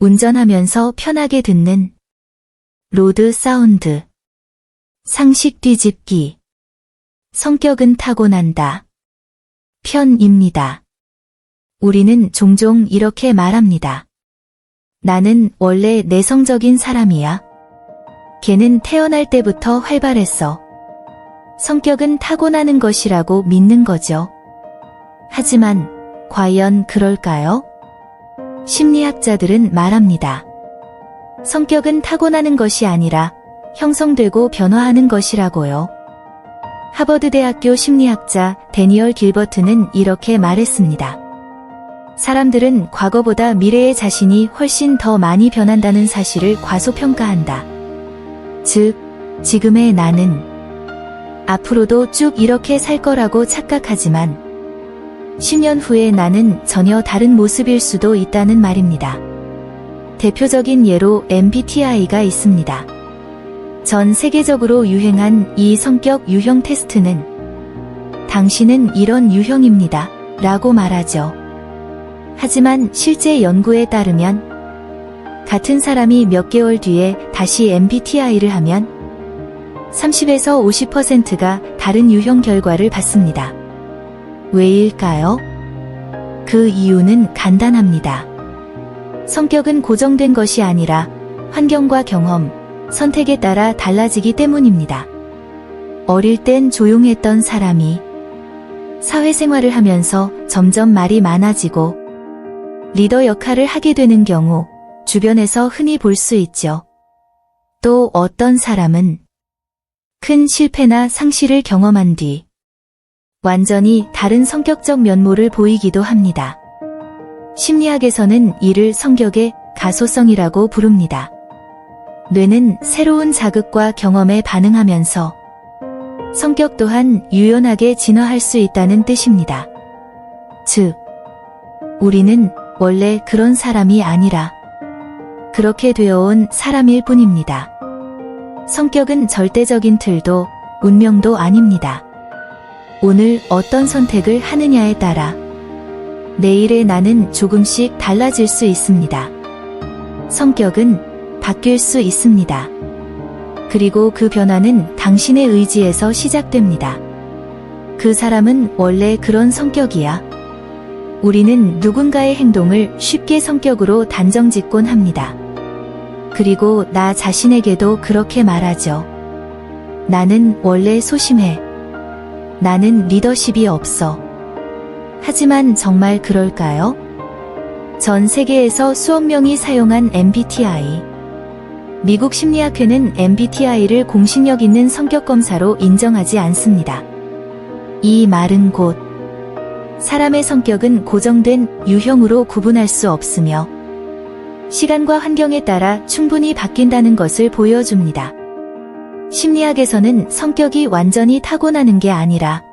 운전하면서 편하게 듣는 로드 사운드. 상식 뒤집기. 성격은 타고난다. 편입니다. 우리는 종종 이렇게 말합니다. 나는 원래 내성적인 사람이야. 걔는 태어날 때부터 활발했어. 성격은 타고나는 것이라고 믿는 거죠. 하지만 과연 그럴까요? 심리학자들은 말합니다. 성격은 타고나는 것이 아니라 형성되고 변화하는 것이라고요. 하버드대학교 심리학자 데니얼 길버트는 이렇게 말했습니다. 사람들은 과거보다 미래의 자신이 훨씬 더 많이 변한다는 사실을 과소평가한다. 즉, 지금의 나는 앞으로도 쭉 이렇게 살 거라고 착각하지만 10년 후에 나는 전혀 다른 모습일 수도 있다는 말입니다. 대표적인 예로 MBTI가 있습니다. 전 세계적으로 유행한 이 성격 유형 테스트는 당신은 이런 유형입니다. 라고 말하죠. 하지만 실제 연구에 따르면 같은 사람이 몇 개월 뒤에 다시 MBTI를 하면 30에서 50%가 다른 유형 결과를 받습니다. 왜일까요? 그 이유는 간단합니다. 성격은 고정된 것이 아니라 환경과 경험, 선택에 따라 달라지기 때문입니다. 어릴 땐 조용했던 사람이 사회생활을 하면서 점점 말이 많아지고 리더 역할을 하게 되는 경우 주변에서 흔히 볼 수 있죠. 또 어떤 사람은 큰 실패나 상실을 경험한 뒤 완전히 다른 성격적 면모를 보이기도 합니다. 심리학에서는 이를 성격의 가소성이라고 부릅니다. 뇌는 새로운 자극과 경험에 반응하면서 성격 또한 유연하게 진화할 수 있다는 뜻입니다. 즉, 우리는 원래 그런 사람이 아니라 그렇게 되어온 사람일 뿐입니다. 성격은 절대적인 틀도 운명도 아닙니다. 오늘 어떤 선택을 하느냐에 따라 내일의 나는 조금씩 달라질 수 있습니다. 성격은 바뀔 수 있습니다. 그리고 그 변화는 당신의 의지에서 시작됩니다. 그 사람은 원래 그런 성격이야. 우리는 누군가의 행동을 쉽게 성격으로 단정짓곤 합니다. 그리고 나 자신에게도 그렇게 말하죠. 나는 원래 소심해. 나는 리더십이 없어. 하지만 정말 그럴까요? 전 세계에서 수억 명이 사용한 MBTI. 미국 심리학회는 MBTI를 공신력 있는 성격 검사로 인정하지 않습니다. 이 말은 곧 사람의 성격은 고정된 유형으로 구분할 수 없으며 시간과 환경에 따라 충분히 바뀐다는 것을 보여줍니다. 심리학에서는 성격이 완전히 타고나는 게 아니라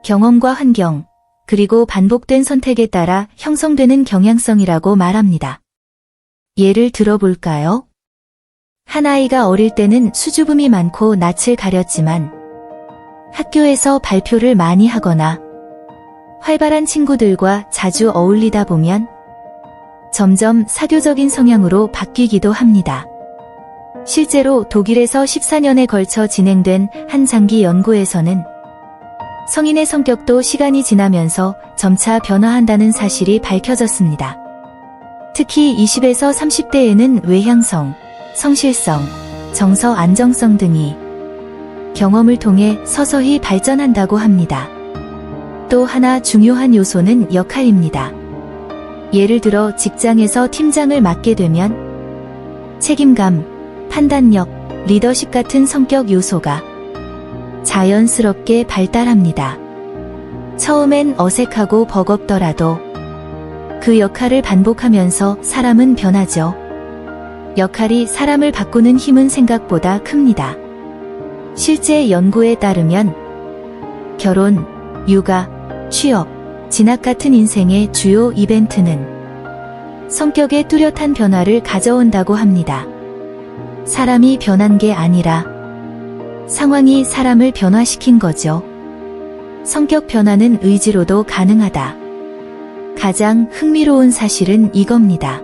경험과 환경, 그리고 반복된 선택에 따라 형성되는 경향성이라고 말합니다. 예를 들어볼까요? 한 아이가 어릴 때는 수줍음이 많고 낯을 가렸지만 학교에서 발표를 많이 하거나 활발한 친구들과 자주 어울리다 보면 점점 사교적인 성향으로 바뀌기도 합니다. 실제로 독일에서 14년에 걸쳐 진행된 한 장기 연구에서는 성인의 성격도 시간이 지나면서 점차 변화한다는 사실이 밝혀졌습니다. 특히 20에서 30대에는 외향성, 성실성, 정서 안정성 등이 경험을 통해 서서히 발전한다고 합니다. 또 하나 중요한 요소는 역할입니다. 예를 들어 직장에서 팀장을 맡게 되면 책임감, 판단력, 리더십 같은 성격 요소가 자연스럽게 발달합니다. 처음엔 어색하고 버겁더라도 그 역할을 반복하면서 사람은 변하죠. 역할이 사람을 바꾸는 힘은 생각보다 큽니다. 실제 연구에 따르면 결혼, 육아, 취업, 진학 같은 인생의 주요 이벤트는 성격의 뚜렷한 변화를 가져온다고 합니다. 사람이 변한 게 아니라 상황이 사람을 변화시킨 거죠. 성격 변화는 의지로도 가능하다. 가장 흥미로운 사실은 이겁니다.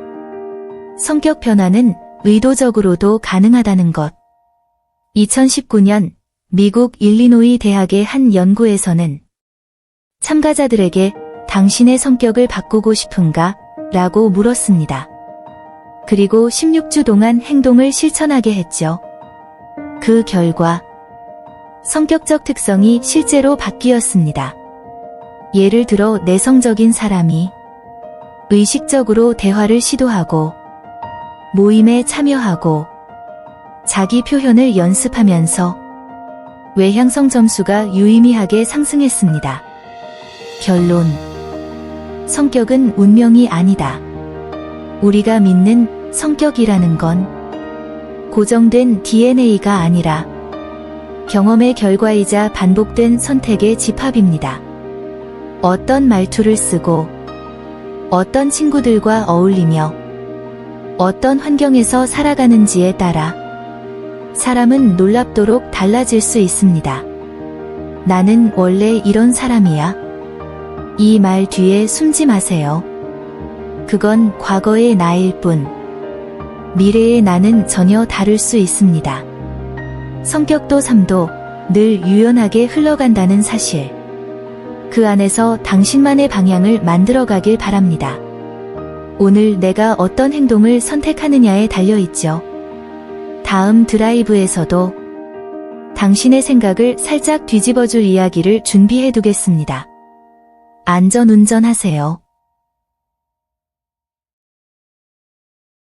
성격 변화는 의도적으로도 가능하다는 것. 2019년 미국 일리노이 대학의 한 연구에서는 참가자들에게 당신의 성격을 바꾸고 싶은가? 라고 물었습니다. 그리고 16주 동안 행동을 실천하게 했죠. 그 결과 성격적 특성이 실제로 바뀌었습니다. 예를 들어 내성적인 사람이 의식적으로 대화를 시도하고 모임에 참여하고 자기 표현을 연습하면서 외향성 점수가 유의미하게 상승했습니다. 결론. 성격은 운명이 아니다. 우리가 믿는 성격이라는 건 고정된 DNA가 아니라 경험의 결과이자 반복된 선택의 집합입니다. 어떤 말투를 쓰고 어떤 친구들과 어울리며 어떤 환경에서 살아가는지에 따라 사람은 놀랍도록 달라질 수 있습니다. 나는 원래 이런 사람이야. 이 말 뒤에 숨지 마세요. 그건 과거의 나일 뿐. 미래의 나는 전혀 다를 수 있습니다. 성격도 삶도 늘 유연하게 흘러간다는 사실. 그 안에서 당신만의 방향을 만들어가길 바랍니다. 오늘 내가 어떤 행동을 선택하느냐에 달려있죠. 다음 드라이브에서도 당신의 생각을 살짝 뒤집어줄 이야기를 준비해두겠습니다. 안전운전하세요.